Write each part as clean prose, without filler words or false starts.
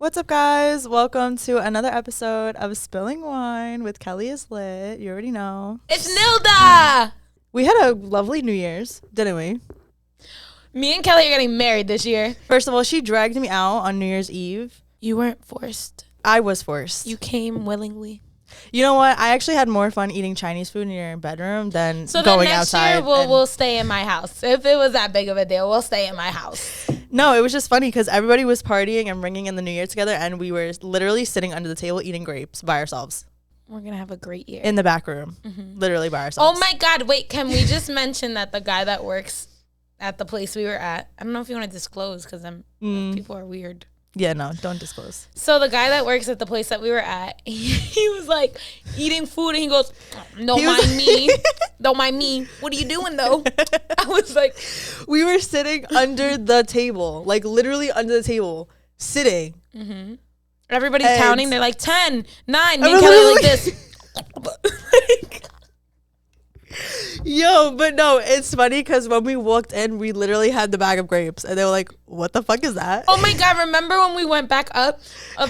What's up, guys? Welcome to another episode of Spilling Wine with Kelly is Lit. You already know. It's Nilda! We had a lovely New Year's, didn't we? Me and Kelly are getting married this year. First of all, she dragged me out on New Year's Eve. You weren't forced. I was forced. You came willingly. You know what? I actually had more fun eating Chinese food in your bedroom than So going then next outside. year we'll stay in my house. If it was that big of a deal, we'll stay in my house. No, it was just funny because everybody was partying and ringing in the New Year together, and we were literally sitting under the table eating grapes by ourselves. We're going to have a great year. In the back room. Mm-hmm. Literally by ourselves. Oh my God. Wait, can we just mention that the guy that works at the place we were at, I don't know if you want to disclose because people are weird. Yeah, no, don't disclose. So the guy that works at the place that we were at, he was like eating food and he goes, don't mind me. Don't mind me. What are you doing though? I was like. We were sitting under the table, like literally under the table, sitting. Mm-hmm. Everybody's counting. They're like 10, 9. Me and Kelly are like this. Yo, but no, it's funny because when we walked in, we literally had the bag of grapes, and they were like, "What the fuck is that?" Oh my God! Remember when we went back up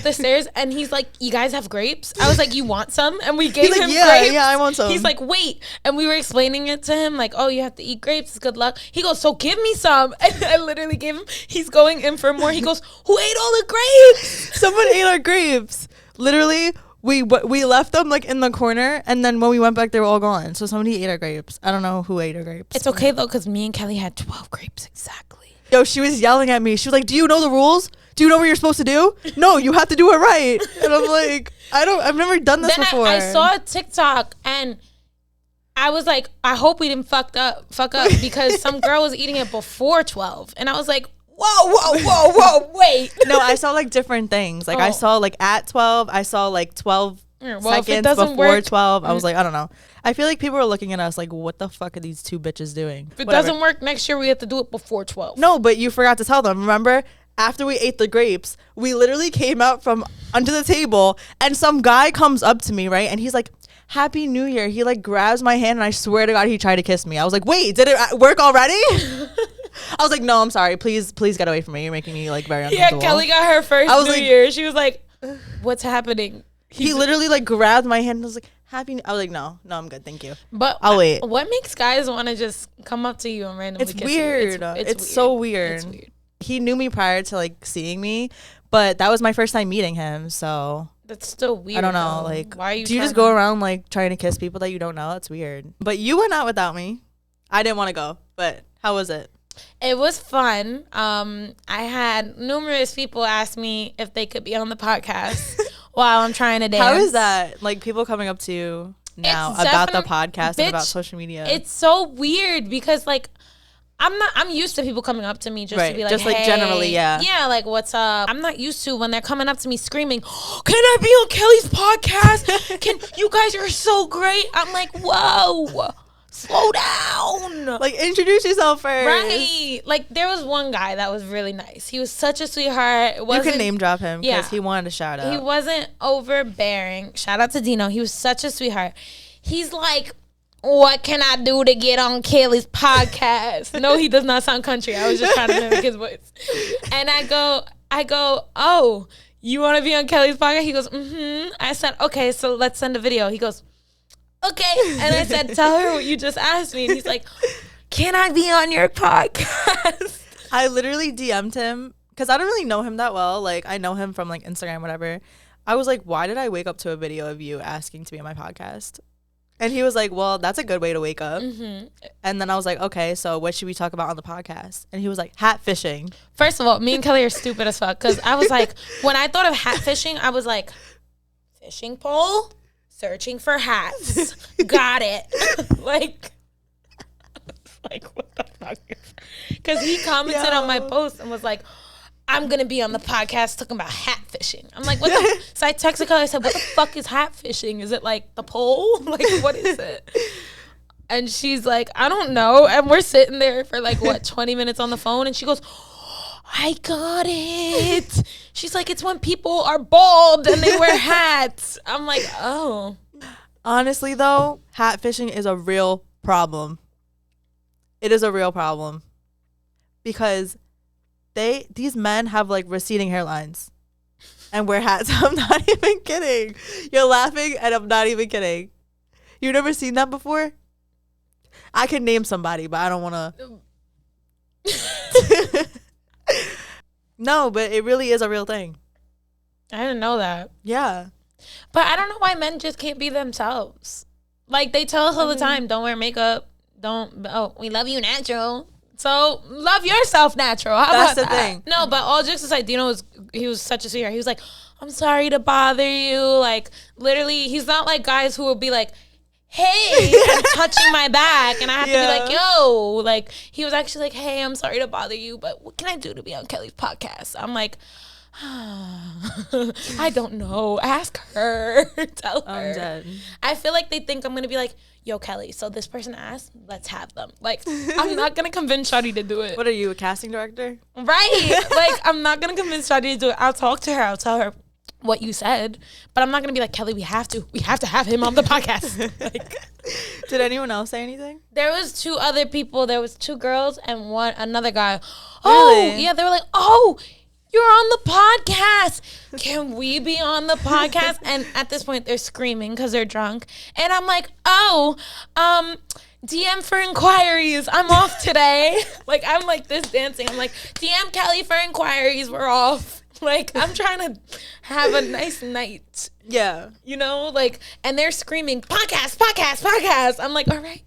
the stairs, and he's like, "You guys have grapes?" I was like, "You want some?" And we gave him grapes. Yeah, I want some. He's like, "Wait," and we were explaining it to him, like, "Oh, you have to eat grapes. It's good luck." He goes, "So give me some." And I literally gave him. He's going in for more. He goes, "Who ate all the grapes?" Someone ate our grapes. Literally. We left them like in the corner, and then when we went back, they were all gone. So somebody ate our grapes. I don't know who ate our grapes. It's okay though, because me and Kelly had 12 grapes exactly. Yo, she was yelling at me. She was like, "Do you know the rules? Do you know what you're supposed to do? No, you have to do it right." And I'm like, I've never done this before. I saw a TikTok and I was like, I hope we didn't fuck up because some girl was eating it before 12, and I was like, whoa, wait. No, I saw like different things. Like I saw like at 12, I saw like 12 seconds before 12. I was like, I don't know. I feel like people are looking at us like, what the fuck are these two bitches doing? If it doesn't work next year, we have to do it before 12. No, but you forgot to tell them. Remember, after we ate the grapes, we literally came out from under the table, and some guy comes up to me, right? And he's like, "Happy New Year." He like grabs my hand, and I swear to God, he tried to kiss me. I was like, wait, did it work already? I was like, "No, I'm sorry. Please get away from me. You're making me like very uncomfortable." Yeah, Kelly got her first New Year. She was like, "What's happening?" He literally like grabbed my hand and was like, "Happy." I was like, no, I'm good. Thank you. But I'll wait. What makes guys want to just come up to you and randomly kiss weird. you? It's weird. So weird. It's weird. He knew me prior to like seeing me, but that was my first time meeting him. So that's still weird. I don't know. Like, why are you? Do you just go around like trying to kiss people that you don't know? It's weird. But you went out without me. I didn't want to go, but how was it? It was fun. I had numerous people ask me if they could be on the podcast while I'm trying to dance. How is that? Like people coming up to you now about the podcast and about social media. It's so weird because like I'm used to people coming up to me just to be like, just hey, like generally, yeah, like what's up. I'm not used to when they're coming up to me screaming, "Can I be on Kelly's podcast? Can you guys are so great?" I'm like, whoa. Slow down. Like, introduce yourself first. Right. Like, there was one guy that was really nice. He was such a sweetheart. You can name drop him because he wanted a shout out. He wasn't overbearing. Shout out to Dino. He was such a sweetheart. He's like, "What can I do to get on Kelly's podcast?" No, he does not sound country. I was just trying to mimic his voice. And I go, "Oh, you want to be on Kelly's podcast?" He goes, "Mm-hmm." I said, "Okay, so let's send a video." He goes, "Okay." And I said, "Tell her what you just asked me." And he's like, "Can I be on your podcast?" I literally DM'd him because I don't really know him that well. Like, I know him from like Instagram, whatever. I was like, "Why did I wake up to a video of you asking to be on my podcast?" And he was like, "Well, that's a good way to wake up." Mm-hmm. And then I was like, "Okay, so what should we talk about on the podcast?" And he was like, "Hat fishing." First of all, me and Kelly are stupid as fuck because I was like, when I thought of hat fishing, I was like, fishing pole? Searching for hats. Got it. like what the fuck? Because he commented on my post and was like, "I'm gonna be on the podcast talking about hat fishing." I'm like, what the so I texted her, I said, "What the fuck is hat fishing? Is it like the pole? Like, what is it?" And she's like, "I don't know." And we're sitting there for like 20 minutes on the phone, and she goes, "I got it." She's like, "It's when people are bald and they wear hats." I'm like, oh. Honestly, though, hat fishing is a real problem. It is a real problem because these men have like receding hairlines. and wear hats. I'm not even kidding. You're laughing, and I'm not even kidding. You've never seen that before? I can name somebody, but I don't want to. No, but it really is a real thing. I didn't know that. Yeah. But I don't know why men just can't be themselves. Like, they tell us all the time, don't wear makeup. We love you natural. So, love yourself natural. How That's about the that? thing. No, but all jokes aside, Dino he was such a sweetheart. He was like, I'm sorry to bother you. Like, literally, he's not like guys who will be like, hey, and touching my back, and I have to be like, yo. Like, he was actually like, hey, I'm sorry to bother you, but what can I do to be on Kelly's podcast? I'm like, I don't know. Ask her. Tell her. I'm dead. I feel like they think I'm going to be like, yo, Kelly, so this person asked, let's have them. Like, I'm not going to convince Shawty to do it. What are you, a casting director? Right. Like, I'm not going to convince Shawty to do it. I'll talk to her. I'll tell her what you said. But I'm not going to be like, Kelly, we have to have him on the podcast. Like, did anyone else say anything? There was 2 other people. There was 2 girls and another guy. Really? Oh, yeah. They were like, oh, you're on the podcast. Can we be on the podcast? And at this point, they're screaming because they're drunk. And I'm like, oh, DM for inquiries. I'm off today. Like, I'm like this dancing. I'm like, DM Kelly for inquiries. We're off. Like, I'm trying to have a nice night. Yeah. You know, like, and they're screaming, podcast, podcast, podcast. I'm like, all right.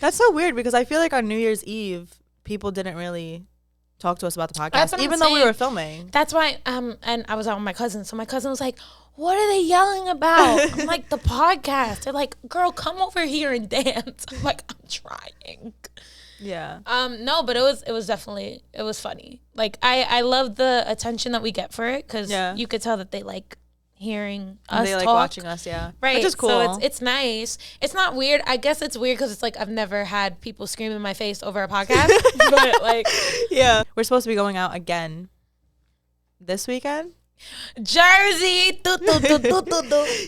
That's so weird because I feel like on New Year's Eve, people didn't really talk to us about the podcast, even though we were filming. That's why, and I was out with my cousin. So my cousin was like, what are they yelling about? I'm like, the podcast. They're like, girl, come over here and dance. I'm like, I'm trying. Yeah. No, but it was definitely, it was funny. Like, I love the attention that we get for it because you could tell that they like hearing us they like talk. watching us, yeah. Right. Which is cool. So it's nice. It's not weird. I guess it's weird because it's like I've never had people scream in my face over a podcast. But like, yeah. We're supposed to be going out again this weekend. Jersey.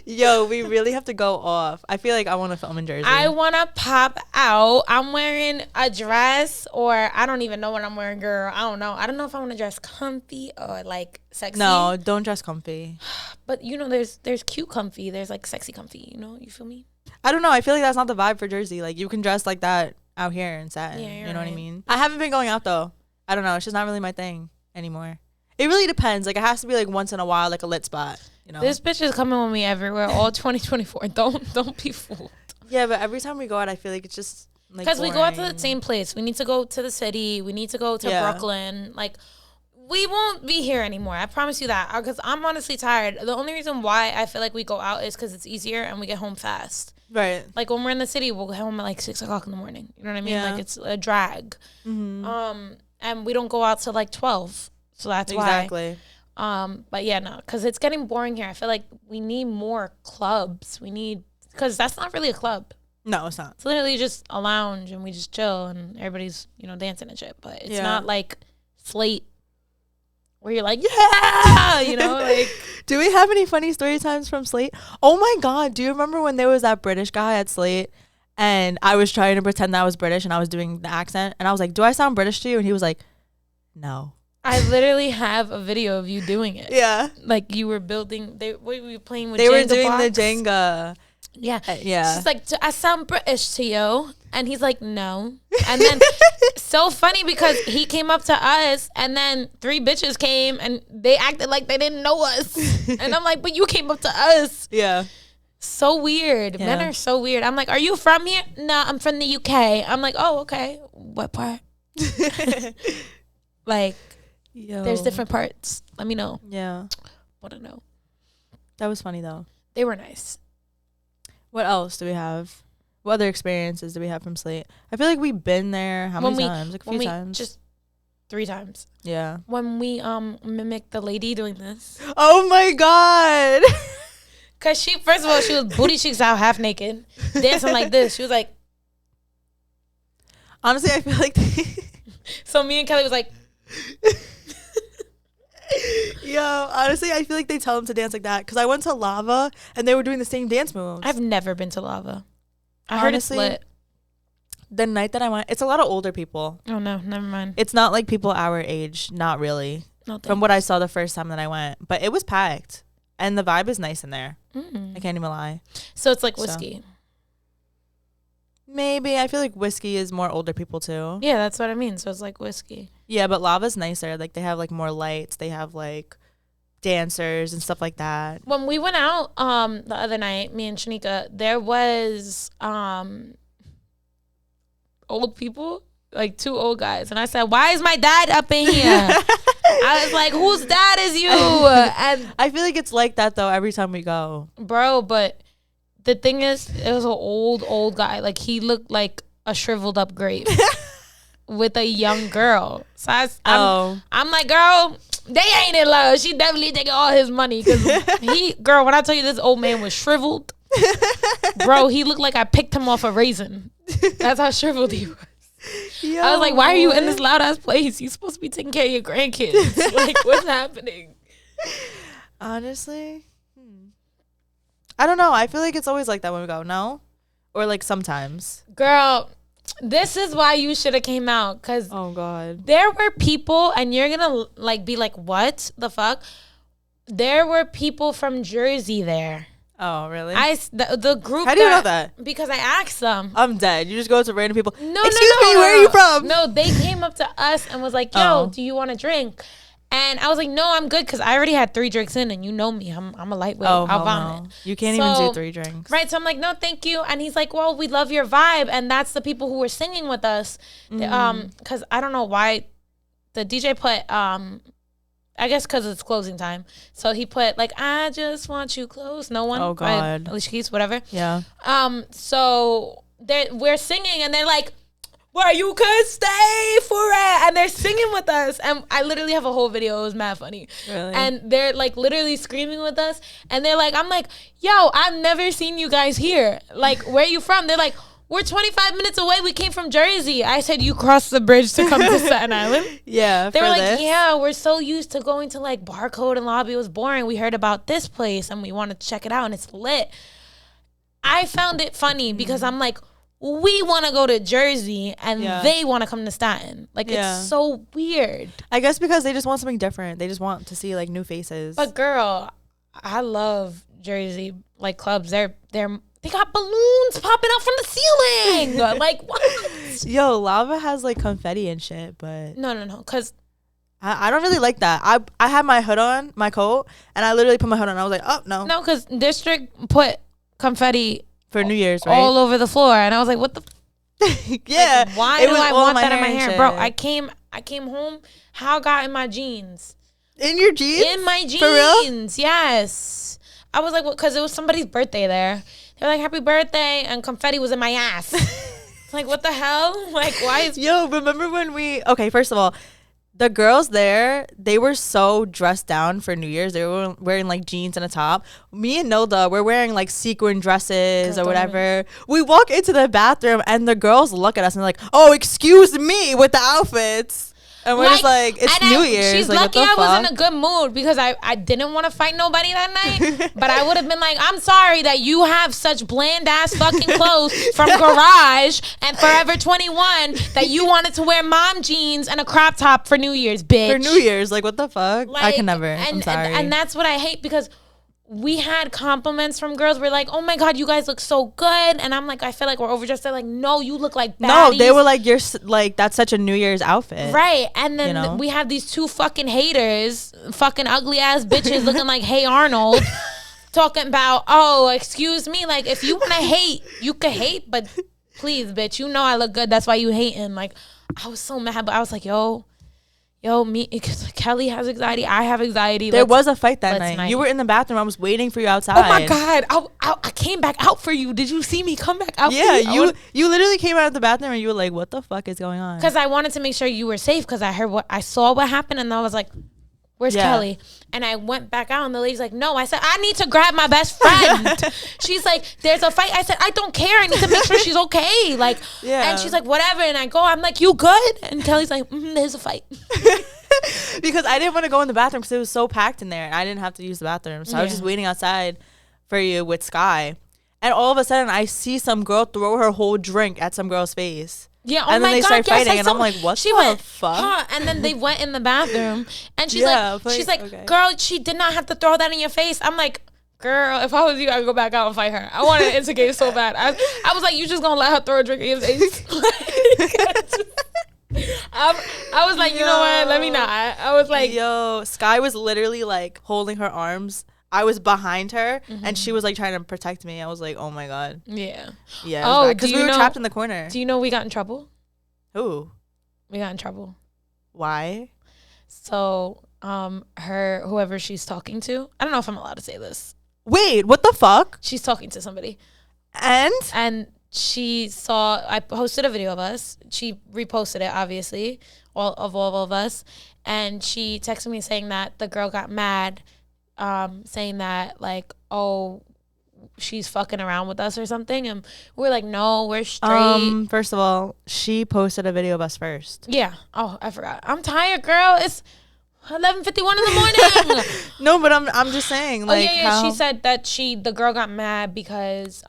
Yo, we really have to go off. I feel like I want to film in Jersey. I want to pop out. I'm wearing a dress, or I don't even know what I'm wearing, girl. I don't know. I don't know if I want to dress comfy or like sexy. No, don't dress comfy. But you know, there's cute comfy. There's like sexy comfy. You know, you feel me? I don't know. I feel like that's not the vibe for Jersey. Like, you can dress like that out here in satin. Yeah, you know what I mean? I haven't been going out though. I don't know. It's just not really my thing anymore. It really depends. Like, it has to be like once in a while, like a lit spot. You know, this bitch is coming with me everywhere all 2024. Don't be fooled. Yeah, but every time we go out, I feel like it's just like because we go out to the same place. We need to go to the city. We need to go to Brooklyn. Like, we won't be here anymore. I promise you that. Because I'm honestly tired. The only reason why I feel like we go out is because it's easier and we get home fast. Right. Like, when we're in the city, we'll get home at like 6 o'clock in the morning. You know what I mean? Yeah. Like, it's a drag. Mm-hmm. And we don't go out till like 12. So that's why. Exactly. But yeah, no, because it's getting boring here. I feel like we need more clubs. Because that's not really a club. No, it's not. It's literally just a lounge and we just chill and everybody's, you know, dancing and shit. But it's not like Slate where you're like, yeah, you know, like. Do we have any funny story times from Slate? Oh my God. Do you remember when there was that British guy at Slate and I was trying to pretend that I was British and I was doing the accent and I was like, do I sound British to you? And he was like, no. I literally have a video of you doing it. Yeah. Like, you were building, what were you playing with? They Jenga were doing blocks? the Jenga. Yeah. Yeah. She's like, I sound British to you. And he's like, no. And then, so funny because he came up to us and then 3 bitches came and they acted like they didn't know us. And I'm like, but you came up to us. Yeah. So weird. Yeah. Men are so weird. I'm like, are you from here? No, I'm from the UK. I'm like, oh, okay. What part? Like, Yo. there's different parts. Let me know. Yeah. Want to know. That was funny though. They were nice. What else do we have? What other experiences do we have from Slate? I feel like we've been there how many times? Like a few times. Just 3 times. Yeah. When we mimicked the lady doing this. Oh my God. Cause she, first of all, she was booty cheeks out, half naked, dancing like this. She was like, honestly, I feel like so me and Kelly was like, yo, honestly, I feel like they tell them to dance like that. Cause I went to Lava and they were doing the same dance moves. I've never been to Lava. I heard it's lit. The night that I went, it's a lot of older people. Oh no, never mind. It's not like people our age. Not really. No, from what I saw the first time that I went. But it was packed. And the vibe is nice in there. I can't even lie. So it's like whiskey. Maybe. I feel like whiskey is more older people too. Yeah, that's what I mean. So it's like whiskey. Yeah, but Lava's nicer. Like, they have like more lights. They have like dancers and stuff like that. When we went out the other night, me and Shanika, there was old people, like 2 old guys. And I said, why is my dad up in here? I was like, whose dad is you? And I feel like it's like that though every time we go. bro, but the thing is, it was an old guy. Like, he looked like a shriveled up grape with a young girl. So I'm like, girl, they ain't in love. She definitely taking all his money. Because girl, when I tell you this old man was shriveled, bro, he looked like I picked him off a raisin. That's how shriveled he was. Yo, I was like, why are you in this loud ass place? You supposed to be taking care of your grandkids. Like, what's happening? Honestly, I don't know. I feel like it's always like that when we go. No, or like sometimes. Girl, this is why you should have came out. Cause oh god, there were people, and you're gonna like be like, what the fuck? There were people from Jersey there. Oh, really? The group. How do you know that? Because I asked them. I'm dead. You just go to random people. No, Excuse me, where are you from? No, they came up to us and was like, yo, do you want a drink? And I was like, no, I'm good, because I already had 3 drinks in, and you know me. I'm a lightweight. I'll vomit. No. You can't even do 3 drinks. Right, so I'm like, no, thank you. And he's like, well, we love your vibe. And that's the people who were singing with us. Because I don't know why the DJ put... I guess because it's closing time. So he put, like, I just want you close. No one. Oh, God. Alicia Keys, whatever. Yeah. So we're singing, and they're like, well, you could stay for it. And they're singing with us. And I literally have a whole video. It was mad funny. Really? And they're, like, literally screaming with us. And they're like, I'm like, yo, I've never seen you guys here. Like, where are you from? They're like, we're 25 minutes away. We came from Jersey. I said, you crossed the bridge to come to Staten Island? Yeah. They were like, yeah, we're so used to going to like Barcode and Lobby. It was boring. We heard about this place and we wanted to check it out, and it's lit. I found it funny because I'm like, we want to go to Jersey and they want to come to Staten. Like, it's so weird. I guess because they just want something different. They just want to see like new faces. But girl, I love Jersey like clubs. They got balloons popping out from the ceiling. Like, what? Yo, Lava has like confetti and shit, but no, because I don't really like that. I had my hood on, my coat, and I literally put my hood on. I was like, oh no, because District put confetti for New Year's, right? All over the floor, and I was like, what the? Yeah. Like, why do I want that in my hair, bro? I came home. How got in my jeans? In your jeans? In my jeans. For real? Yes. I was like, because it was somebody's birthday there. They're like, happy birthday, and confetti was in my ass. Like, what the hell? Like, why is... Yo, remember when okay, first of all, the girls there, they were so dressed down for New Year's. They were wearing like jeans and a top. Me and Nilda, we're wearing like sequin dresses or whatever. We walk into the bathroom and the girls look at us and they're like, oh, excuse me, with the outfits. And we're just like, it's New Year's. She's like, lucky I was in a good mood because I didn't want to fight nobody that night. But I would have been like, I'm sorry that you have such bland ass fucking clothes from Garage and Forever 21 that you wanted to wear mom jeans and a crop top for New Year's, bitch. For New Year's, like, what the fuck? Like, I can never. I'm sorry. And that's what I hate because we had compliments from girls. We're like, oh my God, you guys look so good. And I'm like, I feel like we're overdressed. They're like, no, you look like baddies. No, they were like, you're like, that's such a New Year's outfit. Right. And then we have these 2 fucking haters, fucking ugly ass bitches looking like Hey Arnold, talking about, oh, excuse me. Like, if you want to hate, you can hate. But please, bitch, you know I look good. That's why you hating. Like, I was so mad. But I was like, yo, me, Kelly has anxiety. I have anxiety. There was a fight that night. You were in the bathroom. I was waiting for you outside. Oh my God. I came back out for you. Did you see me come back out for you? Yeah, you literally came out of the bathroom and you were like, what the fuck is going on? Because I wanted to make sure you were safe because I saw what happened and I was like, where's Kelly? And I went back out and the lady's like, no. I said, I need to grab my best friend. She's like, there's a fight. I said, I don't care. I need to make sure she's okay. Like, and she's like, whatever. And I go, I'm like, you good? And Kelly's like, there's a fight. Because I didn't want to go in the bathroom because it was so packed in there. And I didn't have to use the bathroom. So I was just waiting outside for you with Sky. And all of a sudden, I see some girl throw her whole drink at some girl's face. Yeah, and then they start fighting, yes, and I'm like, what she the went, fuck? huh, and then they went in the bathroom, and she's Yeah, like, okay. girl, she did not have to throw that in your face. I'm like, girl, if I was you, I'd go back out and fight her. I wanted to instigate so bad. I was like, you just gonna let her throw a drink in your face? I was like, you know what? Let me not. I was like, yo, Sky was literally like holding her arms. I was behind her, and she was like trying to protect me. I was like, oh my god. Yeah. Yeah. Because we were trapped in the corner. Do you know we got in trouble? Who? We got in trouble. Why? So, whoever she's talking to, I don't know if I'm allowed to say this. Wait, what the fuck? She's talking to somebody. And she saw, I posted a video of us. She reposted it, obviously, all of us. And she texted me saying that the girl got mad, saying that, like, oh, she's fucking around with us or something. And we're like, no, we're straight. First of all, she posted a video of us first. Yeah. Oh, I forgot. I'm tired, girl. It's 11:51 in the morning. No, but I'm just saying, like, yeah. She said that the girl got mad because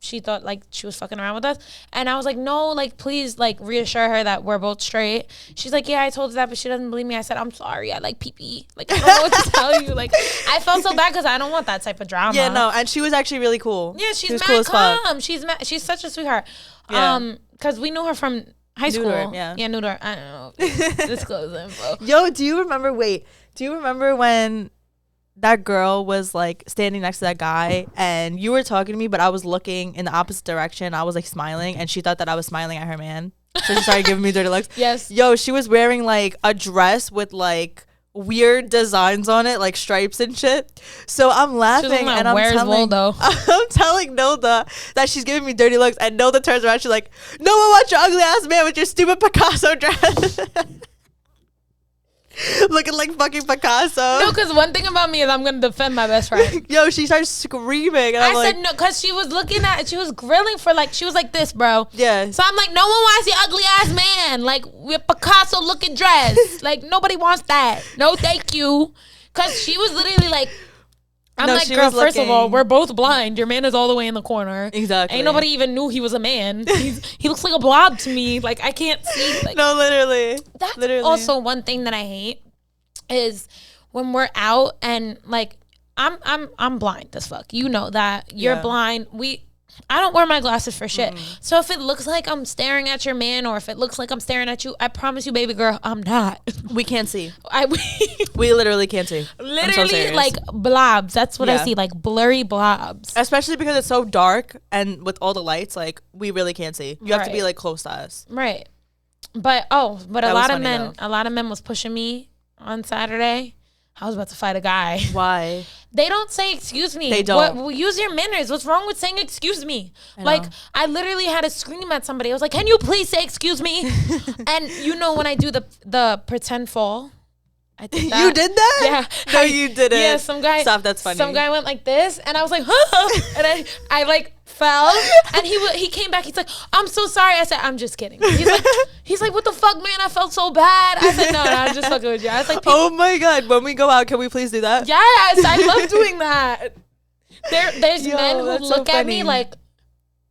she thought like she was fucking around with us, and I was like, no, like, please, like, reassure her that we're both straight. She's like, yeah, I told her that, but she doesn't believe me. I said, I'm sorry, I like pee. Like, I don't know what to tell you. Like, I felt so bad because I don't want that type of drama. Yeah, no, and she was actually really cool. Yeah, she's was mad cool as fuck. calm. She's such a sweetheart. Yeah. Because we knew her from high school. Newdorf, yeah. Yeah, Newdorf. I don't know. Disclose info. Yo, do you remember when that girl was like standing next to that guy and you were talking to me, but I was looking in the opposite direction? I was like smiling, and she thought that I was smiling at her man, so she started giving me dirty looks. Yes. Yo, she was wearing like a dress with like weird designs on it, like stripes and shit. So I'm laughing, and I'm telling Nilda that she's giving me dirty looks, and Nilda turns around, she's like, no one wants your ugly ass man with your stupid Picasso dress. Looking like fucking Picasso. No, because one thing about me is I'm gonna defend my best friend. Yo, she starts screaming, and I said no, because she was grilling for, like, she was like this, bro. Yeah. So I'm like, no one wants your ugly ass man, like, with Picasso looking dress. Like, nobody wants that. No, thank you. Because she was literally like, I'm like, girl, first of all, we're both blind. Your man is all the way in the corner. Exactly. Ain't nobody even knew he was a man. He looks like a blob to me. Like, I can't see. Like, no, literally. That's literally. Also one thing that I hate is when we're out and, like, I'm blind as fuck. You know that. You're blind. I don't wear my glasses for shit. So if it looks like I'm staring at your man, or if it looks like I'm staring at you, I promise you, baby girl, I'm not. We can't see. We we literally can't see. Literally, like, blobs. That's what I see, like blurry blobs. Especially because it's so dark, and with all the lights, like, we really can't see. You have to be like close to us. Right. But a lot of men was pushing me on Saturday. I was about to fight a guy. Why? They don't say excuse me. They don't. Use your manners. What's wrong with saying excuse me? I literally had to scream at somebody. I was like, can you please say excuse me? And you know when I do the pretend fall? I did that. You did that? Yeah. No, you didn't. Yeah, some guy. Stop, that's funny. Some guy went like this, and I was like, huh? And I like fell, and he came back. He's like, I'm so sorry. I said, I'm just kidding. He's like, what the fuck, man? I felt so bad. I said, no, I'm just fucking with you. I was like, oh my god, when we go out, can we please do that? Yes, I love doing that. There's men who look at me like,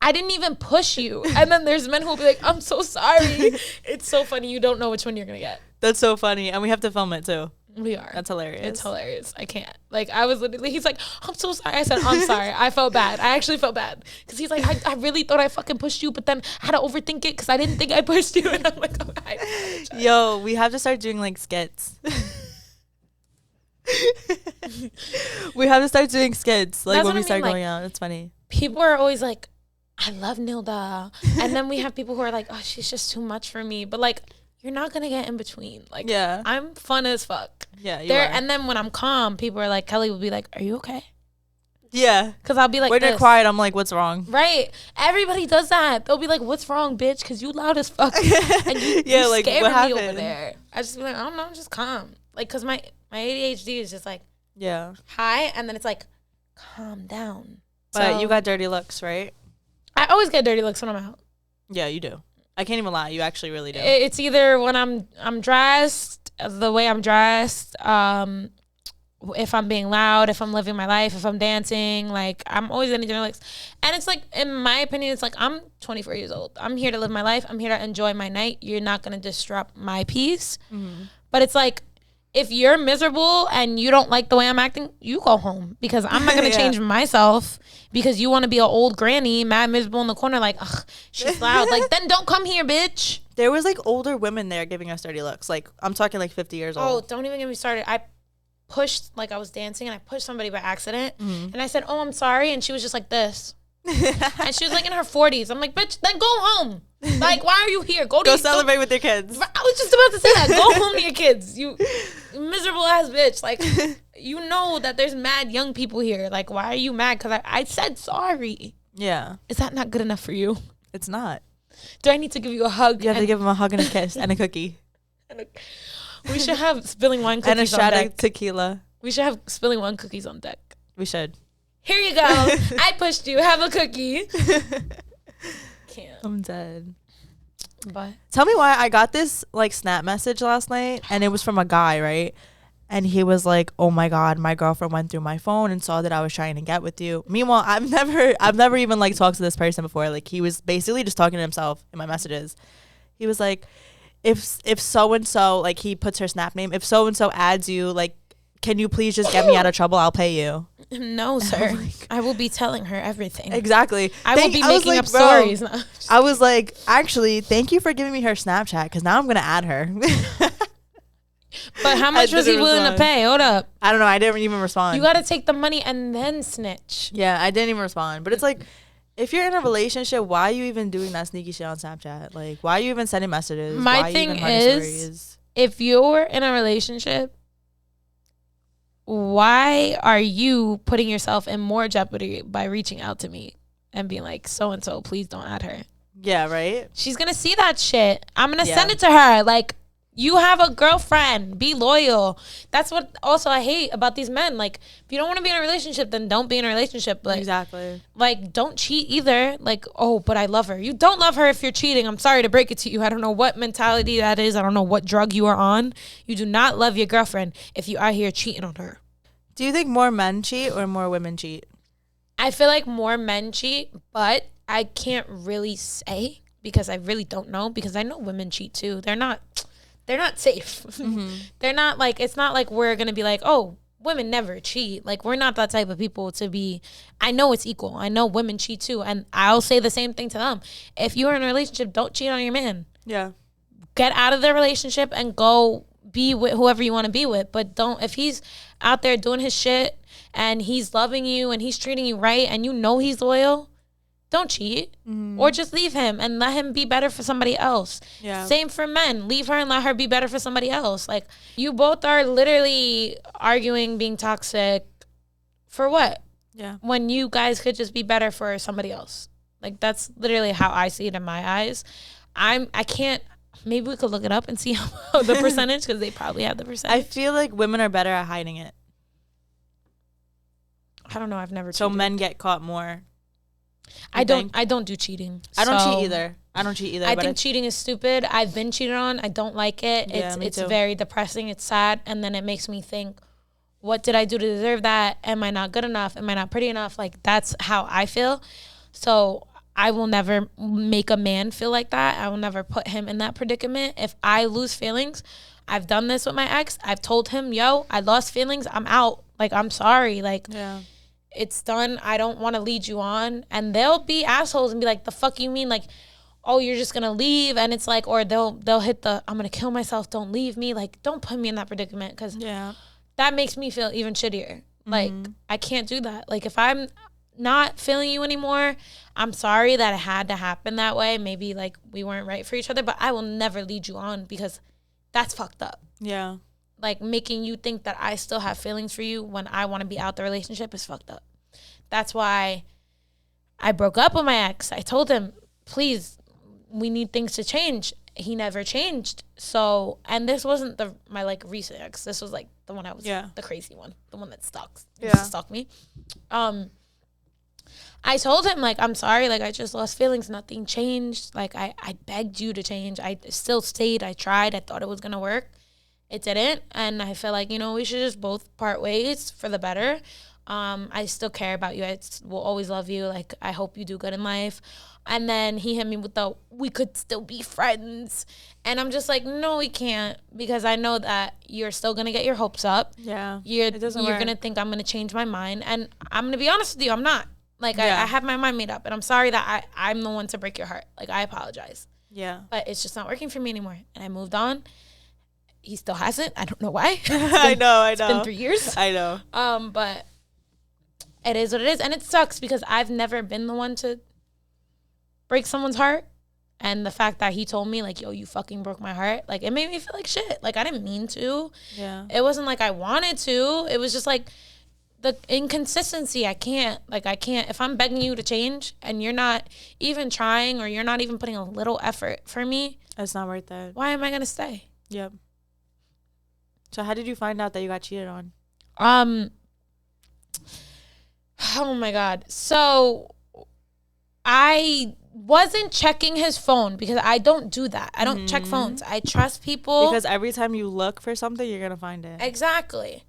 I didn't even push you. And then there's men who will be like, I'm so sorry. It's so funny. You don't know which one you're going to get. That's so funny. And we have to film it too. We are. That's hilarious. It's hilarious. I can't. Like, I was literally, he's like, I'm so sorry. I said, I'm sorry. I felt bad. I actually felt bad. Because he's like, I really thought I fucking pushed you, but then I had to overthink it because I didn't think I pushed you. And I'm like, oh, yo, we have to start doing like skits. We have to start doing skits like when we start going out. It's funny. People are always like, I love Nilda. And then we have people who are like, oh, she's just too much for me. But like, you're not gonna get in between. Like, yeah, I'm fun as fuck. Yeah, you are. And then when I'm calm, people are like, Kelly will be like, are you okay? Yeah, because I'll be like, when you're quiet, I'm like, what's wrong? Right. Everybody does that. They'll be like, what's wrong, bitch? Because you loud as fuck. And you like, scared what me happened? over there. I just be like, I don't know, I'm just calm. Like, because my ADHD is just like, yeah, high, and then it's like, calm down. But so, you got dirty looks, right? I always get dirty looks when I'm out. Yeah, you do. I can't even lie. You actually really do. It's either when I'm dressed, the way I'm dressed, if I'm being loud, if I'm living my life, if I'm dancing, like I'm always gonna do like, and it's like, in my opinion, it's like I'm 24 years old. I'm here to live my life. I'm here to enjoy my night. You're not gonna disrupt my peace. But it's like, if you're miserable and you don't like the way I'm acting, you go home, because I'm not gonna change myself because you want to be an old granny, mad, miserable in the corner, like, ugh, she's loud. Like, then don't come here, bitch. There was like older women there giving us dirty looks. Like, I'm talking like 50 years old. Oh, don't even get me started. I pushed, like, I was dancing and I pushed somebody by accident, and I said, oh, I'm sorry, and she was just like this. And she was like in her 40s. I'm like, bitch, then go home. Like, why are you here? Go celebrate with your kids. I was just about to say that. Go home to your kids, you miserable ass bitch. Like, you know that there's mad young people here. Like, why are you mad? Because I said sorry. Yeah. Is that not good enough for you? It's not. Do I need to give you a hug? You have to give him a hug and a kiss and a cookie. We should have spilling wine cookies and a shot on deck. of tequila. We should have spilling wine cookies on deck. We should. Here you go. I pushed you. Have a cookie. Can't. I'm dead. But tell me why I got this like snap message last night, and it was from a guy, right? And he was like, oh my God, my girlfriend went through my phone and saw that I was trying to get with you. Meanwhile, I've never even like talked to this person before. Like, he was basically just talking to himself in my messages. He was like, if so-and-so, like, he puts her snap name, if so-and-so adds you, like, can you please just get me out of trouble? I'll pay you. No, sir. I will be telling her everything. Exactly. I will be making up stories. I was like, actually, thank you for giving me her Snapchat, because now I'm going to add her. But how much was he willing to pay? Hold up. I don't know. I didn't even respond. You got to take the money and then snitch. Yeah, I didn't even respond. But it's like, if you're in a relationship, why are you even doing that sneaky shit on Snapchat? Like, why are you even sending messages? My thing is, if you're in a relationship, why are you putting yourself in more jeopardy by reaching out to me and being like, so-and-so, please don't add her? Yeah, right? She's going to see that shit. I'm going to send it to her. Like, you have a girlfriend. Be loyal. That's what also I hate about these men. Like, if you don't want to be in a relationship, then don't be in a relationship. Like, exactly. Like, don't cheat either. Like, oh, but I love her. You don't love her if you're cheating. I'm sorry to break it to you. I don't know what mentality that is. I don't know what drug you are on. You do not love your girlfriend if you are here cheating on her. Do you think more men cheat or more women cheat? I feel like more men cheat, but I can't really say because I really don't know, because I know women cheat too. They're not safe. Mm-hmm. They're not like, it's not like we're going to be like, oh, women never cheat. Like, we're not that type of people to be. I know it's equal. I know women cheat too. And I'll say the same thing to them. If you're in a relationship, don't cheat on your man. Yeah. Get out of the relationship and go be with whoever you want to be with. But don't, if he's out there doing his shit and he's loving you and he's treating you right and you know he's loyal, don't cheat. Mm-hmm. Or just leave him and let him be better for somebody else. Yeah. Same for men. Leave her and let her be better for somebody else. Like, you both are literally arguing, being toxic for what? Yeah. When you guys could just be better for somebody else. Like, that's literally how I see it in my eyes. I can't, maybe we could look it up and see how the percentage, because they probably have the percentage. I feel like women are better at hiding it. I don't know. I've never So cheated. Men get caught more. I don't do cheating. I don't cheat either. I think cheating is stupid. I've been cheated on. I don't like it. Yeah, it's very depressing. It's sad. And then it makes me think, what did I do to deserve that? Am I not good enough? Am I not pretty enough? Like, that's how I feel. So I will never make a man feel like that. I will never put him in that predicament. If I lose feelings, I've done this with my ex. I've told him, yo, I lost feelings. I'm out. Like, I'm sorry. Like, yeah. It's done. I don't want to lead you on. And they'll be assholes and be like, the fuck you mean? Like, oh, you're just going to leave? And it's like, or they'll hit the, I'm going to kill myself. Don't leave me. Like, don't put me in that predicament, because that makes me feel even shittier. Mm-hmm. Like, I can't do that. Like, if I'm not feeling you anymore, I'm sorry that it had to happen that way. Maybe, like, we weren't right for each other, but I will never lead you on, because that's fucked up. Yeah. Like, making you think that I still have feelings for you when I want to be out the relationship is fucked up. That's why I broke up with my ex. I told him, please, we need things to change. He never changed. So, and this wasn't my like recent ex. This was like the one I was, the crazy one, the one that stalked me. I told him, like, I'm sorry, like, I just lost feelings. Nothing changed. Like, I begged you to change. I still stayed. I tried. I thought it was going to work. it didn't. And I feel like, we should just both part ways for the better. I still care about you. I will always love you. Like, I hope you do good in life. And then he hit me with we could still be friends. And I'm just like, no, we can't, because I know that you're still going to get your hopes up. Yeah. You're going to think I'm going to change my mind. And I'm going to be honest with you, I'm not. Like, I have my mind made up. And I'm sorry that I'm the one to break your heart. Like, I apologize. Yeah. But it's just not working for me anymore. And I moved on. He still hasn't. I don't know why. I know. It's been 3 years. I know. But it is what it is. And it sucks because I've never been the one to break someone's heart. And the fact that he told me, like, yo, you fucking broke my heart, like, it made me feel like shit. Like, I didn't mean to. Yeah. It wasn't like I wanted to. It was just like the inconsistency. I can't. If I'm begging you to change and you're not even trying, or you're not even putting a little effort for me, it's not worth it. Why am I going to stay? Yep. So how did you find out that you got cheated on? Oh my God. So I wasn't checking his phone because I don't do that. I don't check phones. I trust people. Because every time you look for something, you're going to find it. Exactly.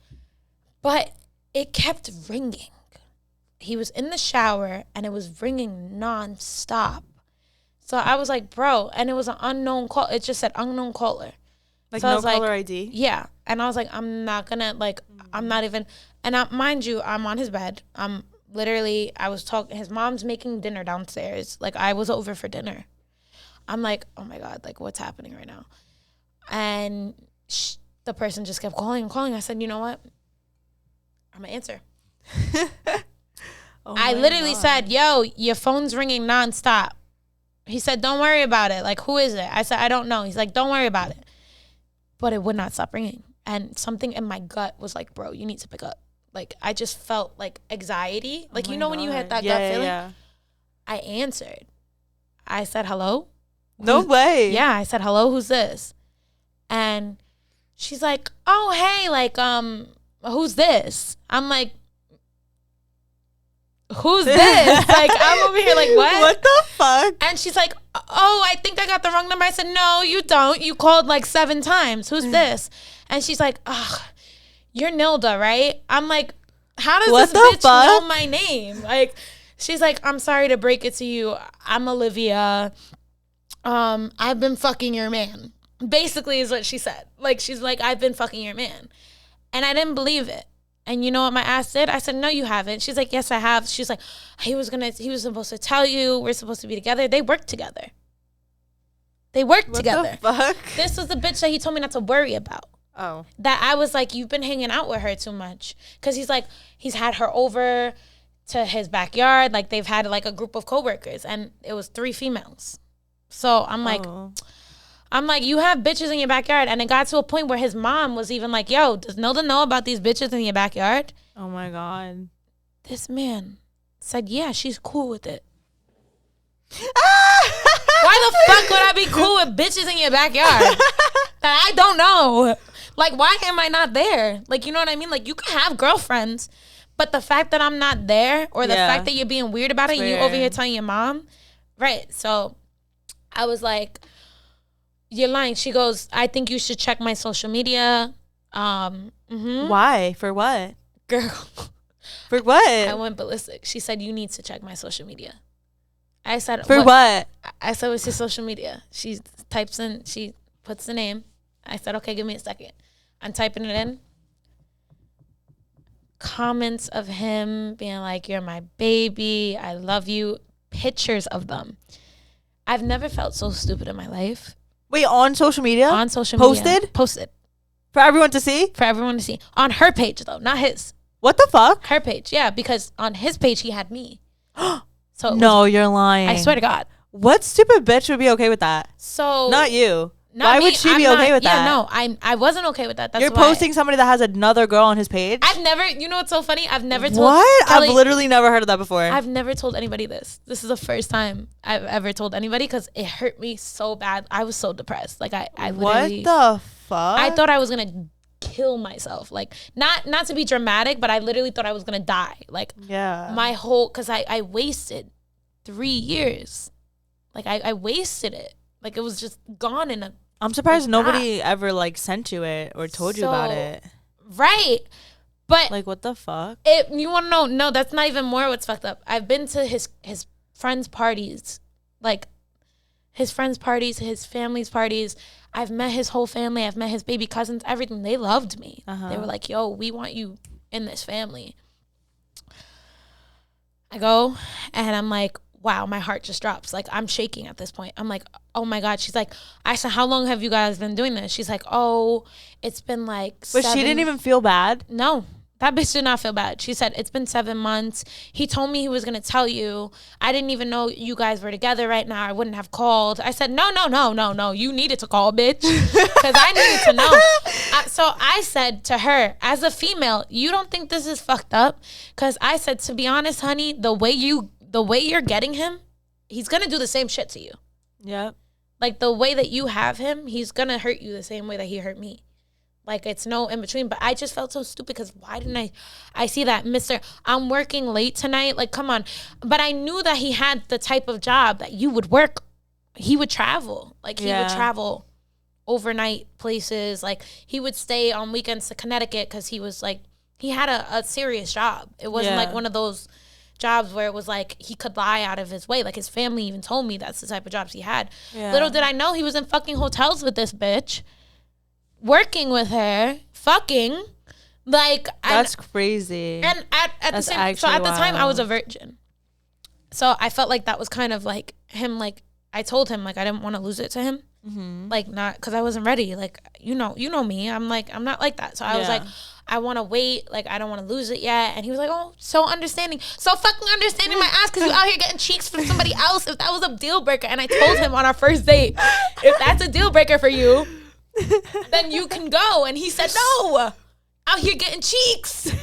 But it kept ringing. He was in the shower and it was ringing nonstop. So I was like, bro, and it was an unknown call. It just said unknown caller. Like, so no caller ID? Yeah. And I was like, I'm not going to, like, I'm not even. And mind you, I'm on his bed. I was talking, his mom's making dinner downstairs. Like, I was over for dinner. I'm like, oh my God, like, what's happening right now? And the person just kept calling and calling. I said, you know what? I'm going to answer. I literally said, yo, your phone's ringing nonstop. He said, don't worry about it. Like, who is it? I said, I don't know. He's like, don't worry about it. But it would not stop ringing. And something in my gut was like, bro, you need to pick up. Like, I just felt like anxiety. Like, when you had that gut feeling? Yeah. I answered. I said, hello? No way. Yeah, I said, hello, who's this? And she's like, oh, hey, like, who's this? I'm like, who's this? Like, I'm over here like, what? What the fuck? And she's like, oh, I think I got the wrong number. I said, no, you don't. You called like 7 times. Who's this? And she's like, ugh, you're Nilda, right? I'm like, how does this bitch know my name? Like, she's like, I'm sorry to break it to you. I'm Olivia. I've been fucking your man. Basically is what she said. Like, she's like, I've been fucking your man. And I didn't believe it. And you know what my ass did? I said, no, you haven't. She's like, yes, I have. She's like, he was supposed to tell you. We're supposed to be together. They worked together. What together. The fuck? This was the bitch that he told me not to worry about. Oh. That I was like, you've been hanging out with her too much. Because he's like, he's had her over to his backyard. Like, they've had like a group of coworkers. And it was 3 females. So I'm like, you have bitches in your backyard. And it got to a point where his mom was even like, yo, does Nilda know about these bitches in your backyard? Oh my God. This man said, yeah, she's cool with it. Why the fuck would I be cool with bitches in your backyard that I don't know? Like, why am I not there? Like, you know what I mean? Like, you can have girlfriends, but the fact that I'm not there, or the fact that you're being weird about it, and you over here telling your mom, right? So I was like, you're lying. She goes, I think you should check my social media. Why? For what? Girl. For what? I went ballistic. She said, you need to check my social media. I said, for what? I said, what's your social media? She puts the name. I said, okay, give me a second. I'm typing it in. Comments of him being like, you're my baby. I love you. Pictures of them. I've never felt so stupid in my life. Wait, on social media? On social media. Posted. For everyone to see? For everyone to see. On her page, though, not his. What the fuck? Her page, yeah, because on his page, he had me. So no, you're lying. I swear to God. What stupid bitch would be okay with that? So not you. Why would she be okay with that? Yeah, no, I wasn't okay with that. That's You're posting somebody that has another girl on his page? I've never, you know what's so funny? I've never told. What? Kelly, I've literally never heard of that before. I've never told anybody this. This is the first time I've ever told anybody because it hurt me so bad. I was so depressed. Like, I literally. What the fuck? I thought I was going to kill myself. Like, not to be dramatic, but I literally thought I was going to die. Like, yeah. My whole, because I wasted 3 years. Like, I wasted it. Like, it was just gone in a I'm surprised nobody ever like sent you it or told you about it. Right. But like, what the fuck? You want to know? No, that's not even more what's fucked up. I've been to his friends' parties, like his friends' parties, his family's parties. I've met his whole family. I've met his baby cousins, everything. They loved me. They were like, yo, we want you in this family. I go and I'm like, wow, my heart just drops. Like, I'm shaking at this point. I'm like, oh my God. She's like, I said, how long have you guys been doing this? She's like, oh, it's been like But she didn't even feel bad? No. That bitch did not feel bad. She said, it's been 7 months. He told me he was going to tell you. I didn't even know you guys were together right now. I wouldn't have called. I said, no. You needed to call, bitch. Because I needed to know. So I said to her, as a female, you don't think this is fucked up? Because I said, to be honest, honey, the way you're getting him, he's going to do the same shit to you. Yeah. Like, the way that you have him, he's going to hurt you the same way that he hurt me. Like, it's no in between. But I just felt so stupid because why didn't I see that, Mr. I'm working late tonight. Like, come on. But I knew that he had the type of job that you would work. He would travel. Like, he would travel overnight places. Like, he would stay on weekends to Connecticut because he was, like, he had a serious job. It wasn't, like, one of those jobs where it was, like, he could lie out of his way. Like, his family even told me that's the type of jobs he had. Yeah. Little did I know he was in fucking hotels with this bitch. Working with her, fucking, like, that's crazy. And at the same, so at the time I was a virgin, so I felt like that was kind of like him. Like, I told him, like, I didn't want to lose it to him, like, not because I wasn't ready. Like, you know me. I'm like, I'm not like that. So I was like, I want to wait. Like, I don't want to lose it yet. And he was like, oh, so understanding, so fucking understanding my ass because you out here getting cheeks from somebody else. If that was a deal breaker, and I told him on our first date, if that's a deal breaker for you, then you can go. And he said, no, out here getting cheeks.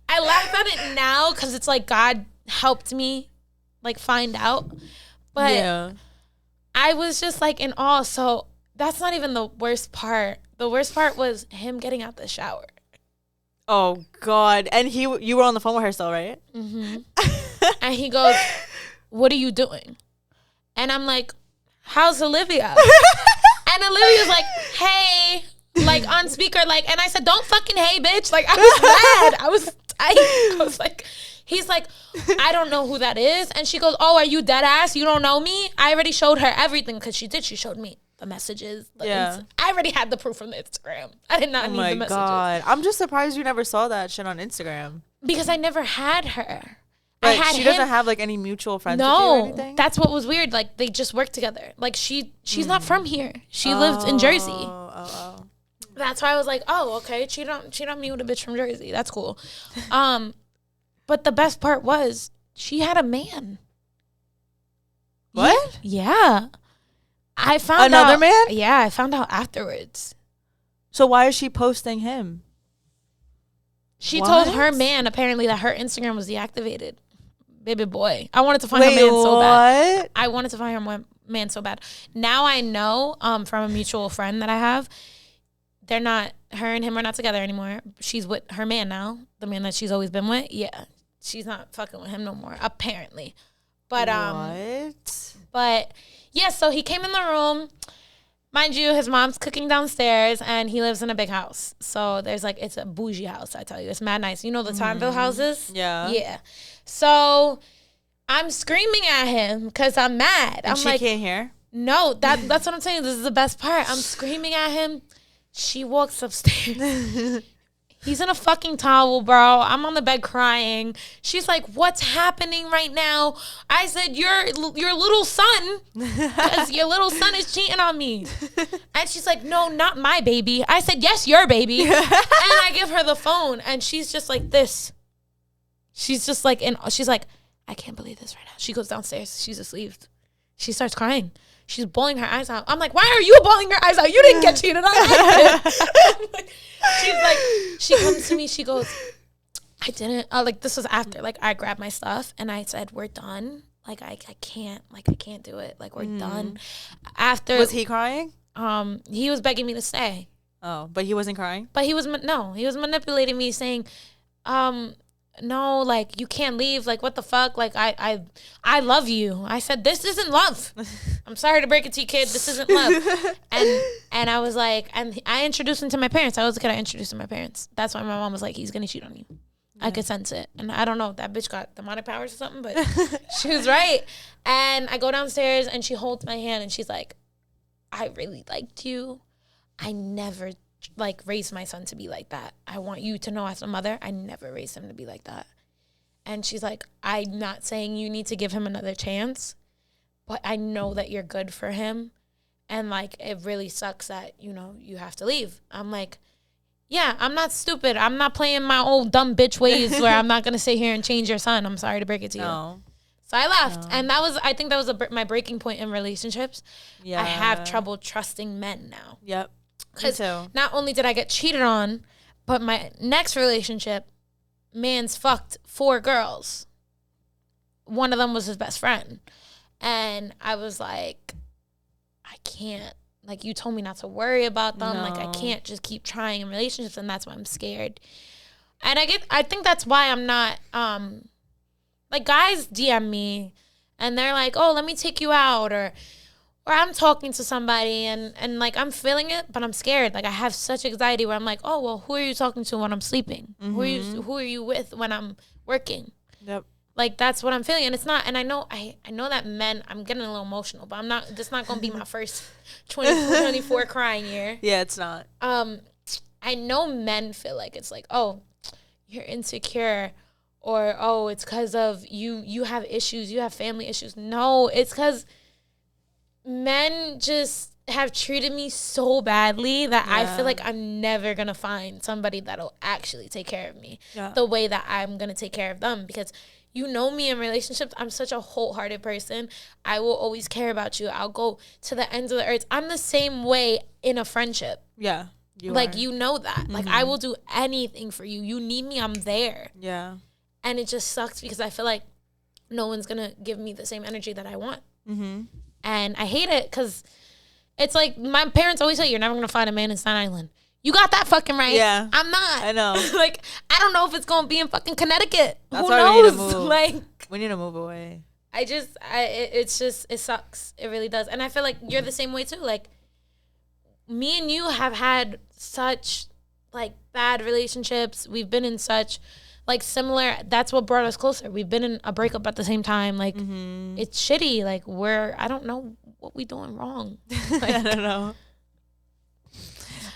I laugh at it now because it's like God helped me, like, find out. But I was just, like, in awe. So that's not even the worst part. The worst part was him getting out the shower. Oh, God. And you were on the phone with her still, right? Mm-hmm. And he goes, what are you doing? And I'm like, how's Olivia? And Olivia's like, hey, like, on speaker, like, and I said, don't fucking hey, bitch. Like, I was mad. I was like, he's like, I don't know who that is. And she goes, oh, are you dead ass? You don't know me? I already showed her everything because she did. She showed me the messages. I already had the proof from the Instagram. I did not need the messages. Oh, my God. I'm just surprised you never saw that shit on Instagram. Because I never had her. But she doesn't have, like, any mutual friends with you or anything? That's what was weird. Like, they just work together. Like, she's not from here. She lived in Jersey. That's why I was like, oh, okay. Cheat on me with a bitch from Jersey. That's cool. But the best part was she had a man. What? Yeah. I found another man? Yeah, I found out afterwards. So why is she posting him? She told her man apparently that her Instagram was deactivated. Baby boy. I wanted to find her man so bad. I wanted to find her man so bad. Now I know from a mutual friend that I have, they're not, her and him are not together anymore. She's with her man now, the man that she's always been with. Yeah. She's not fucking with him no more, apparently. But what? But yeah, so he came in the room. Mind you, his mom's cooking downstairs, and he lives in a big house. So there's, like, it's a bougie house, I tell you. It's mad nice. You know the Timeville houses? Yeah. Yeah. So I'm screaming at him because I'm mad. And I'm she can't hear? No, that's what I'm saying. This is the best part. I'm screaming at him. She walks upstairs. He's in a fucking towel, bro. I'm on the bed crying. She's like, what's happening right now? I said, your little son, because your little son is cheating on me. And she's like, no, not my baby. I said, yes, your baby. And I give her the phone, and she's just like this. She's just like, she's like, I can't believe this right now. She goes downstairs. She's asleep. She starts crying. She's bawling her eyes out. I'm like, why are you bawling your eyes out? You didn't get cheated on. Like, she's like, she comes to me. She goes, I didn't. Like, this was after. Like, I grabbed my stuff and I said, we're done. Like, I can't. Like, I can't do it. Like, we're done. After. Was he crying? He was begging me to stay. Oh, but he wasn't crying? But he was manipulating me, saying, no, like, you can't leave. Like, what the fuck? Like, I love you. I said, this isn't love. I'm sorry to break it to you, kid. This isn't love. And I was like, and I introduced him to my parents. I was a kid. I introduced him to my parents. That's why my mom was like, he's going to cheat on you. Yeah. I could sense it. And I don't know if that bitch got demonic powers or something, but she was right. And I go downstairs and she holds my hand and she's like, I really liked you. I never like raised my son to be like that. I want you to know as a mother, I never raised him to be like that. And she's like, I'm not saying you need to give him another chance, but I know that you're good for him. And like, it really sucks that, you know, you have to leave. I'm like, yeah, I'm not stupid. I'm not playing my old dumb bitch ways where I'm not going to sit here and change your son. I'm sorry to break it to you. So I left. No. And I think that was my breaking point in relationships. Yeah. I have trouble trusting men now. Yep. Because not only did I get cheated on, but my next relationship, man's fucked 4 girls. One of them was his best friend. And I was like, I can't. Like, you told me not to worry about them. No. Like, I can't just keep trying in relationships, and that's why I'm scared. And I think that's why I'm not, like, guys DM me, and they're like, oh, let me take you out, or I'm talking to somebody, and like, I'm feeling it, but I'm scared. Like, I have such anxiety where I'm like, oh, well, who are you talking to when I'm sleeping? Mm-hmm. Who are you with when I'm working? Yep. Like, that's what I'm feeling. And it's not, and I know that men, I'm getting a little emotional, but this not going to be my first 24 crying year. Yeah, it's not. I know men feel like it's like, oh, you're insecure, or, oh, it's because of you have issues, you have family issues. No, it's because men just have treated me so badly that I feel like I'm never going to find somebody that'll actually take care of me the way that I'm going to take care of them. Because you know me in relationships, I'm such a wholehearted person. I will always care about you. I'll go to the ends of the earth. I'm the same way in a friendship. Yeah. You know that. Mm-hmm. Like, I will do anything for you. You need me, I'm there. Yeah. And it just sucks because I feel like no one's going to give me the same energy that I want. Mm-hmm. And I hate it because it's like my parents always say, you're never going to find a man in Staten Island. You got that fucking right. Yeah. I'm not. I know. Like, I don't know if it's going to be in fucking Connecticut. That's who knows? We need to move. Like, we need to move away. It sucks. It really does. And I feel like you're the same way too. Like, me and you have had such, like, bad relationships. We've been in such, like, similar. That's what brought us closer. We've been in a breakup at the same time. Like, It's shitty. Like, I don't know what we doing wrong. Like, I don't know.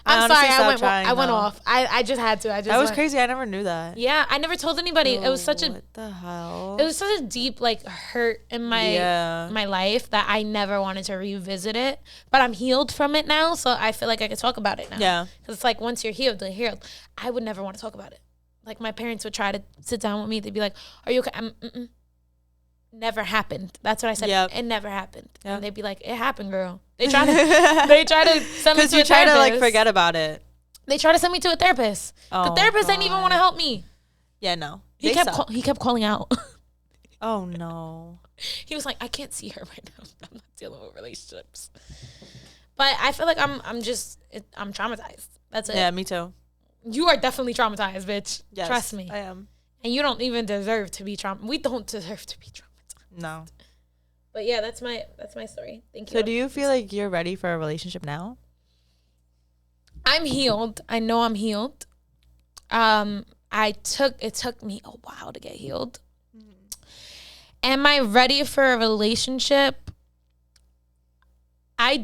I'm sorry, I went off. I just had to. That was crazy. I never knew that. Yeah, I never told anybody. It was such a what the hell? It was such a deep, like, hurt in my life that I never wanted to revisit it. But I'm healed from it now, so I feel like I could talk about it now. Yeah, because it's like, once you're healed, you're healed. I would never want to talk about it. Like, my parents would try to sit down with me. They'd be like, "Are you okay?" Never happened. That's what I said. Yep. It never happened. Yep. And they'd be like, "It happened, girl." They try to send me to a therapist. Because you try to, like, forget about it. They try to send me to a therapist. The therapist didn't even want to help me. Yeah, no. He kept calling out. Oh no. He was like, I can't see her right now. I'm not dealing with relationships. But I feel like I'm traumatized. That's it. Yeah, me too. You are definitely traumatized, bitch. Yes, trust me. I am. And you don't even deserve to be traumatized. We don't deserve to be traumatized. No. But yeah, that's my story. Thank you. So do you feel like you're ready for a relationship now? I'm healed. I know I'm healed. It took me a while to get healed. Am I ready for a relationship? I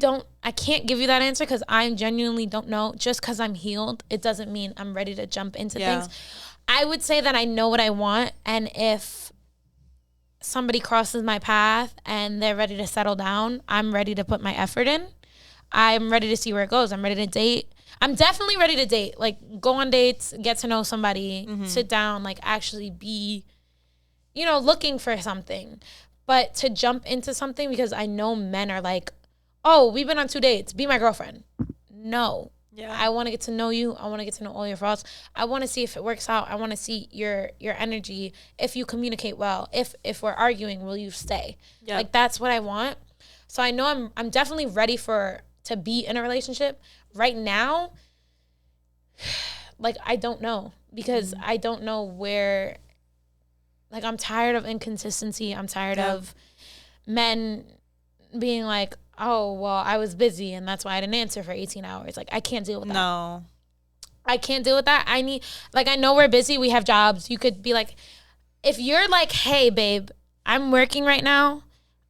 can't give you that answer because I genuinely don't know. Just because I'm healed, it doesn't mean I'm ready to jump into things. I would say that I know what I want, and if somebody crosses my path and they're ready to settle down, I'm ready to put my effort in. I'm ready to see where it goes. I'm ready to date. I'm definitely ready to date. Like, go on dates, get to know somebody, sit down, like, actually be, looking for something. But to jump into something, because I know men are like, oh, we've been on 2 dates, be my girlfriend. No. Yeah. I want to get to know you. I want to get to know all your faults. I want to see if it works out. I want to see your energy. If you communicate well, if we're arguing, will you stay? Yep. Like, that's what I want. So I know I'm definitely ready to be in a relationship. Right now, like, I don't know, because I don't know where Like, I'm tired of inconsistency. I'm tired of men being like, oh, well, I was busy and that's why I didn't answer for 18 hours. Like, I can't deal with that. No. I can't deal with that. I need, like, I know we're busy. We have jobs. You could be like, if you're like, hey, babe, I'm working right now.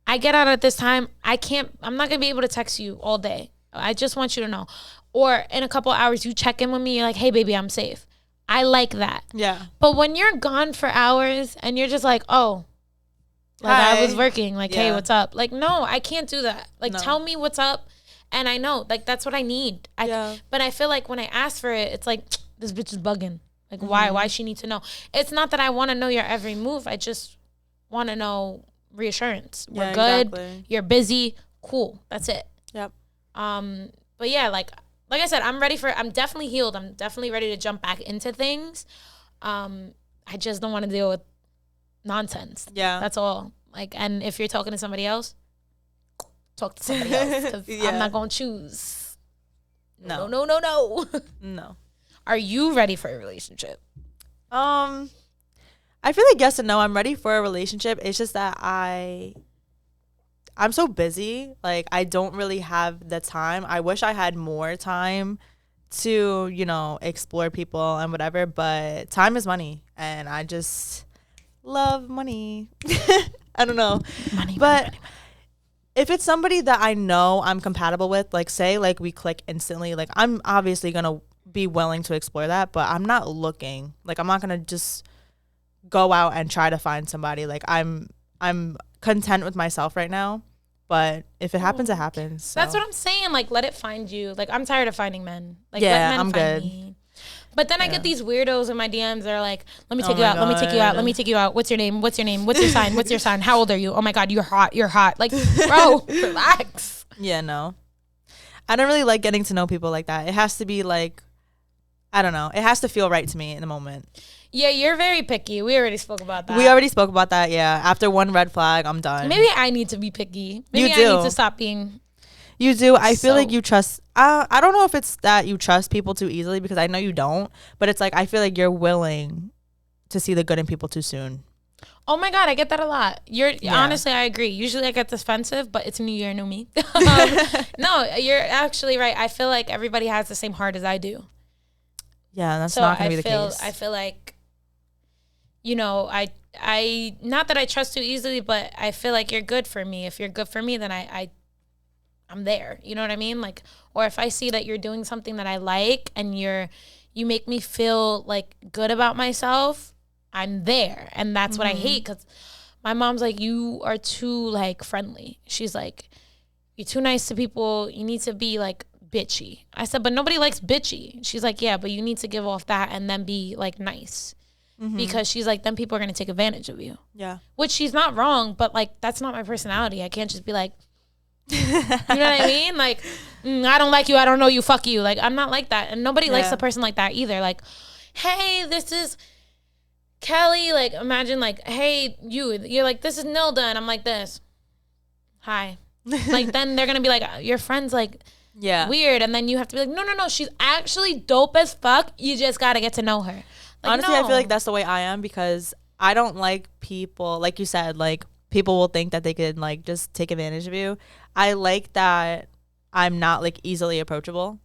I get out at this time. I'm not going to be able to text you all day. I just want you to know. Or in a couple hours, you check in with me. You're like, hey, baby, I'm safe. I like that. Yeah. But when you're gone for hours and you're just like, oh, like, hi. I was working. Like, hey, what's up? Like, no, I can't do that. Like, tell me what's up. And I know, like, that's what I need. But I feel like when I ask for it, it's like, this bitch is bugging. Like, why? Why she need to know? It's not that I want to know your every move. I just want to know reassurance. We're good. Exactly. You're busy. Cool. That's it. Yep. But yeah, like I said, I'm definitely healed. I'm definitely ready to jump back into things. I just don't want to deal with nonsense. Yeah. That's all. Like, and if you're talking to somebody else, talk to somebody else. Because I'm not going to choose. No. No. Are you ready for a relationship? I feel like yes and no. I'm ready for a relationship. It's just that I'm so busy. Like, I don't really have the time. I wish I had more time to, explore people and whatever. But time is money. And I just love money. I don't know. Money. If it's somebody that I know I'm compatible with, like, say, like, we click instantly, like, I'm obviously going to be willing to explore that. But I'm not looking. Like, I'm not going to just go out and try to find somebody. Like, I'm content with myself right now, but if it happens, it happens. So. That's what I'm saying. Like, let it find you. Like, I'm tired of finding men. Like, yeah, let men I'm find good. Me. But then I get these weirdos in my DMs that are like, let me take you out. God. Let me take you out. Let me take you out. What's your name? What's your name? What's your sign? What's your sign? How old are you? Oh my God, you're hot. You're hot. Like, bro, relax. Yeah, no. I don't really like getting to know people like that. It has to be like, I don't know. It has to feel right to me in the moment. Yeah, you're very picky. We already spoke about that. Yeah. After one red flag, I'm done. Maybe I need to be picky. Maybe you do. I need to stop being. You do. I feel like you trust. I don't know if it's that you trust people too easily, because I know you don't. But it's like, I feel like you're willing to see the good in people too soon. Oh my God, I get that a lot. Honestly, I agree. Usually I get defensive, but it's new year, new me. No, you're actually right. I feel like everybody has the same heart as I do. Yeah, that's not going to be the case. I feel like, I not that I trust you easily, but I feel like you're good for me. If you're good for me, then I'm there. You know what I mean? Like, or if I see that you're doing something that I like and you make me feel like good about myself, I'm there. And that's what I hate, because my mom's like, you are too like friendly. She's like, you're too nice to people. You need to be like bitchy. I said, but nobody likes bitchy. She's like, yeah, but you need to give off that and then be like nice. Because she's like, then people are going to take advantage of you. Yeah. Which she's not wrong, but like, that's not my personality. I can't just be like, you know what I mean? Like, I don't like you. I don't know you. Fuck you. Like, I'm not like that. And nobody likes a person like that either. Like, hey, this is Kelly. Like, imagine like, hey, you're like, this is Nilda. And I'm like this. Hi. Like, then they're going to be like, your friend's like, weird. And then you have to be like, no. She's actually dope as fuck. You just got to get to know her. Like, honestly, I feel like that's the way I am, because I don't like people, like you said, like, people will think that they could like just take advantage of you. I like that I'm not like easily approachable,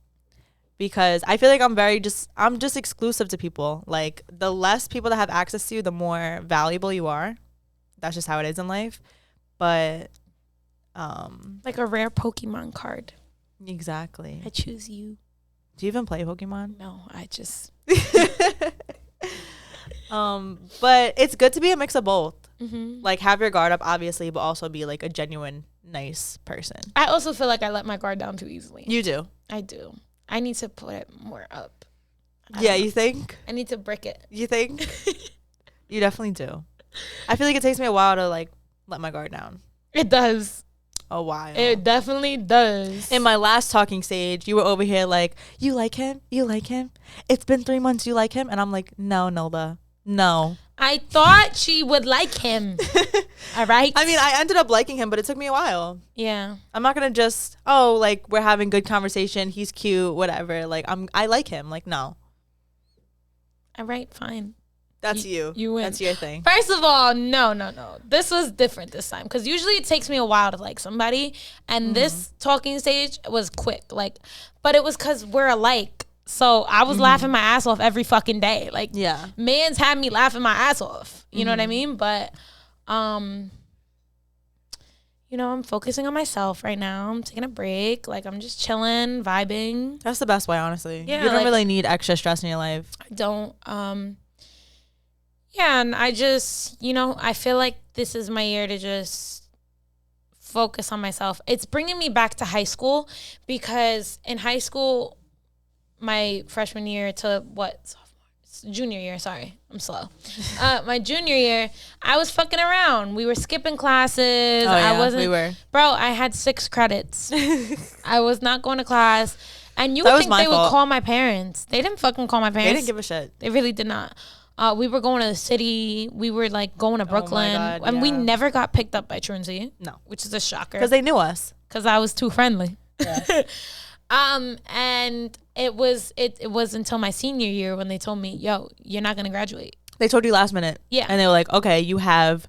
because I feel like I'm just exclusive to people. Like, the less people that have access to you, the more valuable you are. That's just how it is in life. But like a rare Pokemon card. Exactly. I choose you. Do you even play Pokemon? No, I just but it's good to be a mix of both. Like, have your guard up, obviously, but also be like a genuine nice person. I also feel like I let my guard down too easily. You do. I do. I need to put it more up. Yeah, you think? I need to brick it. You think? You definitely do. I feel like it takes me a while to like let my guard down. It does. A while. It definitely does. In my last talking stage, you were over here like, you like him? You like him? It's been 3 months, you like him? And I'm like, no, Nilda. No. I thought she would like him. All right. I mean, I ended up liking him, but it took me a while. Yeah. I'm not going to just, like, we're having good conversation. He's cute, whatever. Like, I like him. Like, no. All right, fine. That's you. You win. That's your thing. First of all, no. This was different this time because usually it takes me a while to like somebody, and this talking stage was quick. Like, but it was because we're alike. So I was laughing my ass off every fucking day. Like, yeah, man's had me laughing my ass off. You know what I mean? But, you know, I'm focusing on myself right now. I'm taking a break. Like, I'm just chilling, vibing. That's the best way, honestly. Yeah, you don't like, really need extra stress in your life. I don't. Yeah, and I just, you know, I feel like this is my year to just focus on myself. It's bringing me back to high school because in high school, my freshman year to junior year, sorry, I'm slow. My junior year, I was fucking around. We were skipping classes. We were. Bro, I had 6 credits. I was not going to class. And you That would was think my they would fault. call my parents. They didn't fucking call my parents. They didn't give a shit. They really did not. We were going to the city. We were like going to Brooklyn. God, and we yeah. never got picked up by Truancy. No. Which is a shocker. Because they knew us. Because I was too friendly. Yeah. And it was until my senior year when they told me, yo, you're not going to graduate. They told you last minute. Yeah. And they were like, okay, you have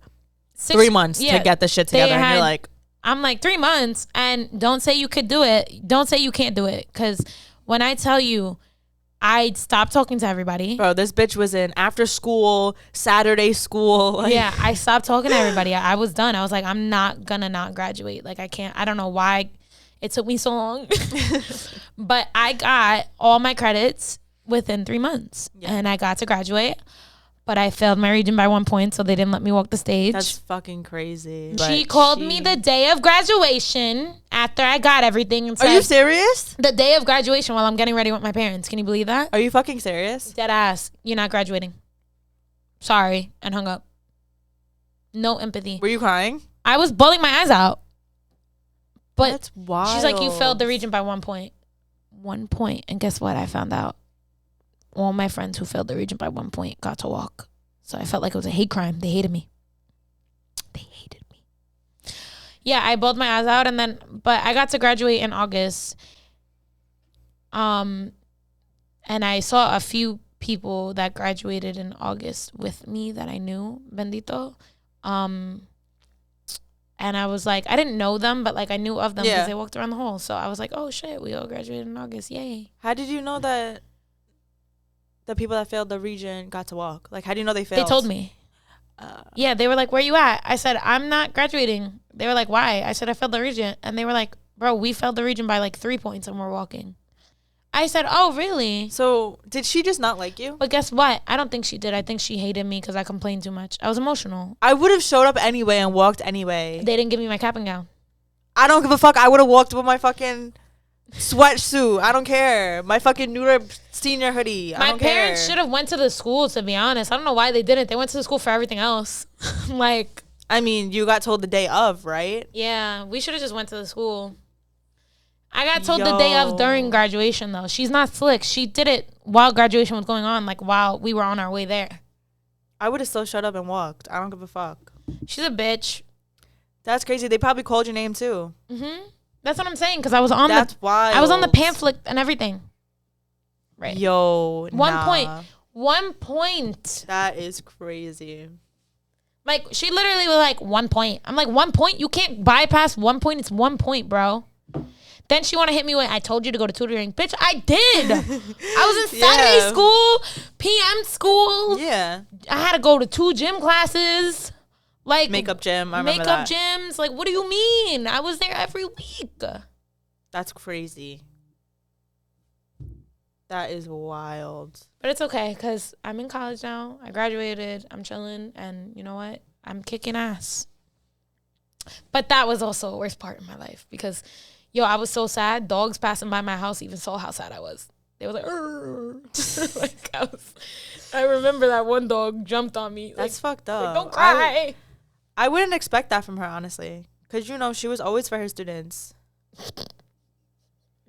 3 months to get this shit together. And you're like, I'm like, 3 months. And don't say you could do it. Don't say you can't do it. Because when I tell you, I stopped talking to everybody. bro, this bitch was in after school, Saturday school. Like, Yeah, I stopped talking to everybody. I was done. I was like, I'm not gonna not graduate. Like, I can't. I don't know why it took me so long. But I got all my credits within 3 months. Yeah. And I got to graduate. But I failed my region by 1 point, so they didn't let me walk the stage. That's fucking crazy. She called me the day of graduation after I got everything and said, Are you serious? the day of graduation while I'm getting ready with my parents. Can you believe that? Are you fucking serious? Dead ass. You're not graduating. Sorry. And hung up. No empathy. Were you crying? I was bawling my eyes out. But That's wild. she's like, you failed the region by 1 point. 1 point. And guess what? I found out. All my friends who failed the region by 1 point got to walk. So I felt like it was a hate crime. They hated me. Yeah, I bawled my eyes out, but I got to graduate in August. And I saw a few people that graduated in August with me that I knew, bendito. And I was like, I didn't know them, but like I knew of them because they walked around the hall. So I was like, oh shit, we all graduated in August. Yay. How did you know that the people that failed the region got to walk? Like, how do you know they failed? They told me. Yeah, they were like, where you at? I said, I'm not graduating. They were like, why? I said, I failed the region. And they were like, bro, we failed the region by like 3 points and we're walking. I said, oh, really? So did she just not like you? But guess what? I don't think she did. I think she hated me because I complained too much. I was emotional. I would have showed up anyway and walked anyway. They didn't give me my cap and gown. I don't give a fuck. I would have walked with my fucking sweatsuit. I don't care. My fucking New senior hoodie. My parents should have went to the school, to be honest. I don't know why they didn't. They went to the school for everything else. Like, I mean, you got told the day of, right? yeah, we should have just went to the school. I got told the day of during graduation, though. She's not slick. She did it while graduation was going on, like while we were on our way there. I would have still shut up and walked. I don't give a fuck. She's a bitch. That's crazy. They probably called your name too. Mm-hmm. That's what I'm saying, because I was on That's wild. I was on the pamphlet and everything. Right. Yo, 1 point. 1 point. That is crazy. Like, she literally was like, 1 point. I'm like, 1 point? You can't bypass 1 point. It's 1 point, bro. Then she want to hit me with, I told you to go to tutoring. Bitch, I did. I was in Saturday school, PM school. Yeah. I had to go to 2 gym classes. Like, Makeup gym. I remember makeup that. gyms. Like, what do you mean? I was there every week. That's crazy. That is wild. But it's okay, because I'm in college now. I graduated. I'm chilling. And you know what? I'm kicking ass. But that was also the worst part of my life, because yo, I was so sad. Dogs passing by my house even saw how sad I was. They was like, like I remember that one dog jumped on me. That's fucked up. Like, don't cry. I wouldn't expect that from her, honestly. Because, you know, she was always for her students.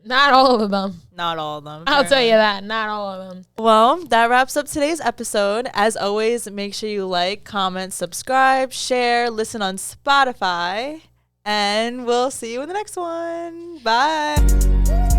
Not all of them. Not all of them. I'll tell you that. Not all of them. Well, that wraps up today's episode. As always, make sure you like, comment, subscribe, share, listen on Spotify. And we'll see you in the next one. Bye.